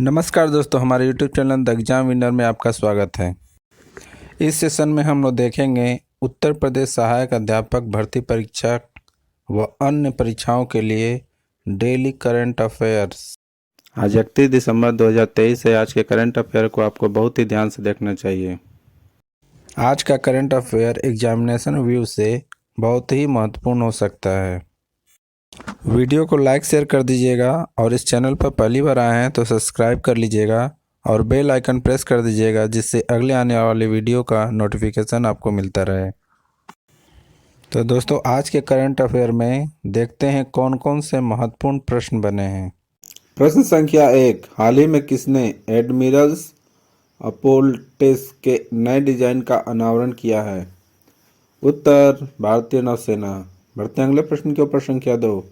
नमस्कार दोस्तों, हमारे YouTube channel the exam winner में आपका स्वागत है। इस सेशन में हम लोग देखेंगे उत्तर प्रदेश सहायक अध्यापक भर्ती परीक्षा व अन्य परीक्षाओं के लिए डेली करंट अफेयर्स। आज 31 दिसंबर 2023 है। आज के करंट अफेयर को आपको बहुत ही ध्यान से देखना चाहिए। आज का करंट अफेयर एग्जामिनेशन व्यू से बहुत ही महत्वपूर्ण हो सकता है। वीडियो को लाइक शेयर कर दीजिएगा और इस चैनल पर पहली बार आए हैं तो सब्सक्राइब कर लीजिएगा और बेल आइकन प्रेस कर दीजिएगा, जिससे अगले आने वाले वीडियो का नोटिफिकेशन आपको मिलता रहे। तो दोस्तों, आज के करंट अफेयर में देखते हैं कौन कौन से महत्वपूर्ण प्रश्न बने हैं। प्रश्न संख्या 1, हाल ही में किसने एडमिरल्स अपोलोटेस के नए डिजाइन का अनावरण किया है? उत्तर, भारतीय नौसेना। बढ़ते हैं अगले प्रश्न के ऊपर। संख्या 2,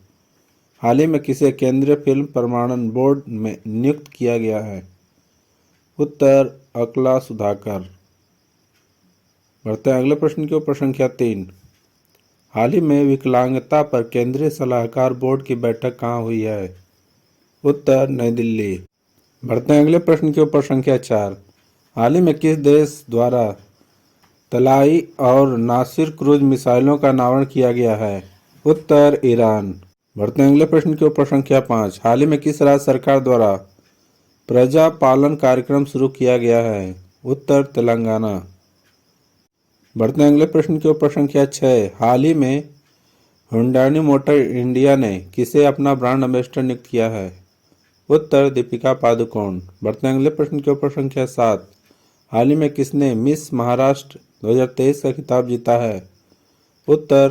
हाल ही में किसे केंद्रीय फिल्म प्रमाणन बोर्ड में नियुक्त किया गया है? उत्तर, अकला सुधाकर। बढ़ते हैं अगले प्रश्न के ऊपर। संख्या 3, हाल ही में विकलांगता पर केंद्रीय सलाहकार बोर्ड की बैठक कहाँ हुई है? उत्तर, नई दिल्ली। बढ़ते हैं अगले प्रश्न के ऊपर। संख्या 4, हाल ही में किस देश द्वारा तलाई और नासिर क्रूज मिसाइलों का अनावरण किया गया है? उत्तर, ईरान। बढ़ते हैं अगले प्रश्न के ऊपर। संख्या 5, हाल ही में किस राज्य सरकार द्वारा प्रजा पालन कार्यक्रम शुरू किया गया है? उत्तर, तेलंगाना। बढ़ते हैं अगले प्रश्न के ऊपर। संख्या 6, हाल ही में हुंडई मोटर इंडिया ने किसे अपना ब्रांड एम्बेसडर नियुक्त किया है? उत्तर, दीपिका पादुकोण। बढ़ते हैं अगले प्रश्न के ऊपर। संख्या 7, हाल ही में किसने मिस महाराष्ट्र 2023 का खिताब जीता है? उत्तर,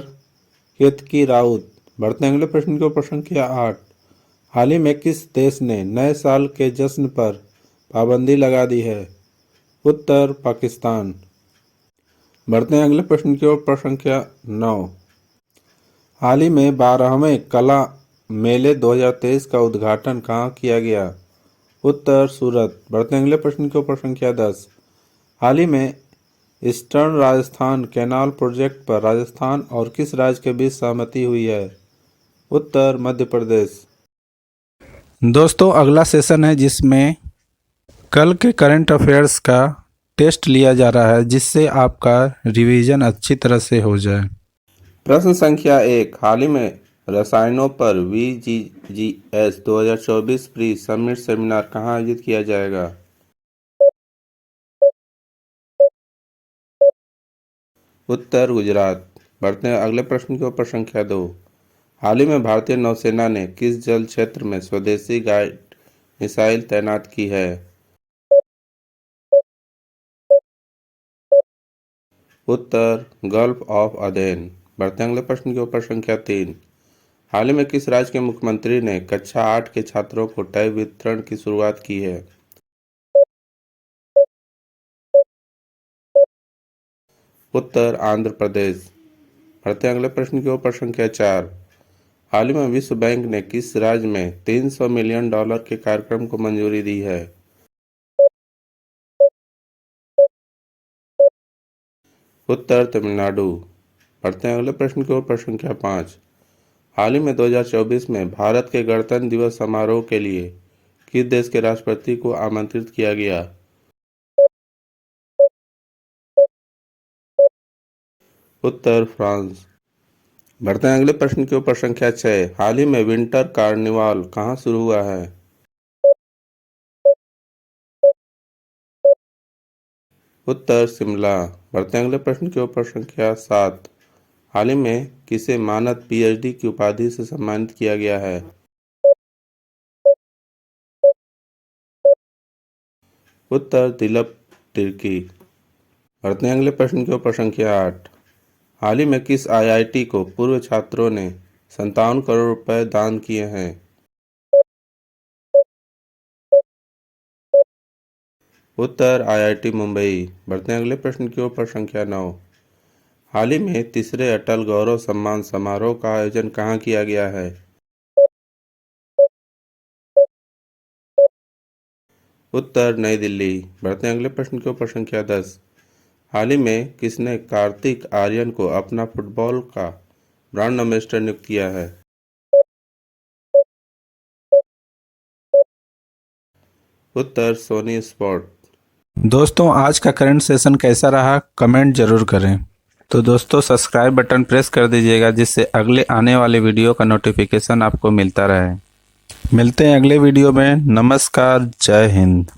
केतकी राउत। बढ़ते हैं अगले प्रश्न के ऊपर। संख्या 8, हाल ही में किस देश ने नए साल के जश्न पर पाबंदी लगा दी है? उत्तर, पाकिस्तान। बढ़ते हैं अगले प्रश्न की ओर। संख्या 9, हाल ही में 12वें कला मेले 2023 का उद्घाटन कहाँ किया गया? उत्तर, सूरत। बढ़ते हैं अगले प्रश्न के ऊपर। संख्या 10, हाल ही में ईस्टर्न राजस्थान कैनाल प्रोजेक्ट पर राजस्थान और किस राज्य के बीच सहमति हुई है? उत्तर, मध्य प्रदेश। दोस्तों, अगला सेशन है जिसमें कल के करंट अफेयर्स का टेस्ट लिया जा रहा है, जिससे आपका रिवीजन अच्छी तरह से हो जाए। प्रश्न संख्या 1, हाल ही में रसायनों पर VGGS 2024 प्री समिट सेमिनार कहाँ आयोजित किया जाएगा? उत्तर, गुजरात। बढ़ते हैं अगले प्रश्न के ऊपर। संख्या 2, हाल ही में भारतीय नौसेना ने किस जल क्षेत्र में स्वदेशी गाइड मिसाइल तैनात की है? उत्तर, गल्फ ऑफ अदेन। बढ़ते हैं अगले प्रश्न के ऊपर। संख्या 3, हाल ही में किस राज्य के मुख्यमंत्री ने कक्षा 8 के छात्रों को टैब वितरण की शुरुआत की है? उत्तर, आंध्र प्रदेश। बढ़ते हैं अगले प्रश्न के ऊपर। संख्या 4, हाल ही में विश्व बैंक ने किस राज्य में $300 मिलियन के कार्यक्रम को मंजूरी दी है? उत्तर, तमिलनाडु। बढ़ते हैं अगले प्रश्न के ऊपर। संख्या 5, हाल ही में 2024 में भारत के गणतंत्र दिवस समारोह के लिए किस देश के राष्ट्रपति को आमंत्रित किया गया? उत्तर, फ्रांस। बढ़ते हैं अगले प्रश्न के ऊपर। संख्या 6, हाल ही में विंटर कार्निवाल कहाँ शुरू हुआ है? उत्तर, शिमला। बढ़ते हैं अगले प्रश्न के ऊपर। संख्या 7, हाल ही में किसे मानद PhD की उपाधि से सम्मानित किया गया है? उत्तर, दिलीप तिर्की। बढ़ते हैं अगले प्रश्न के ऊपर। संख्या 8, हाल ही में किस IIT को पूर्व छात्रों ने 57 करोड़ रुपए दान किए हैं? उत्तर, IIT मुंबई। बढ़ते हैं अगले प्रश्न के ऊपर। संख्या 9, हाल ही में तीसरे अटल गौरव सम्मान समारोह का आयोजन कहाँ किया गया है? उत्तर, नई दिल्ली। बढ़ते हैं अगले प्रश्न के ऊपर। संख्या 10, हाल ही में किसने कार्तिक आर्यन को अपना फुटबॉल का ब्रांड एम्बेसडर नियुक्त किया है? उत्तर सोनी स्पॉट। दोस्तों आज का करंट सेशन कैसा रहा कमेंट जरूर करें। तो दोस्तों सब्सक्राइब बटन प्रेस कर दीजिएगा जिससे अगले आने वाले वीडियो का नोटिफिकेशन आपको मिलता रहे। मिलते हैं अगले वीडियो में। नमस्कार, जय हिंद।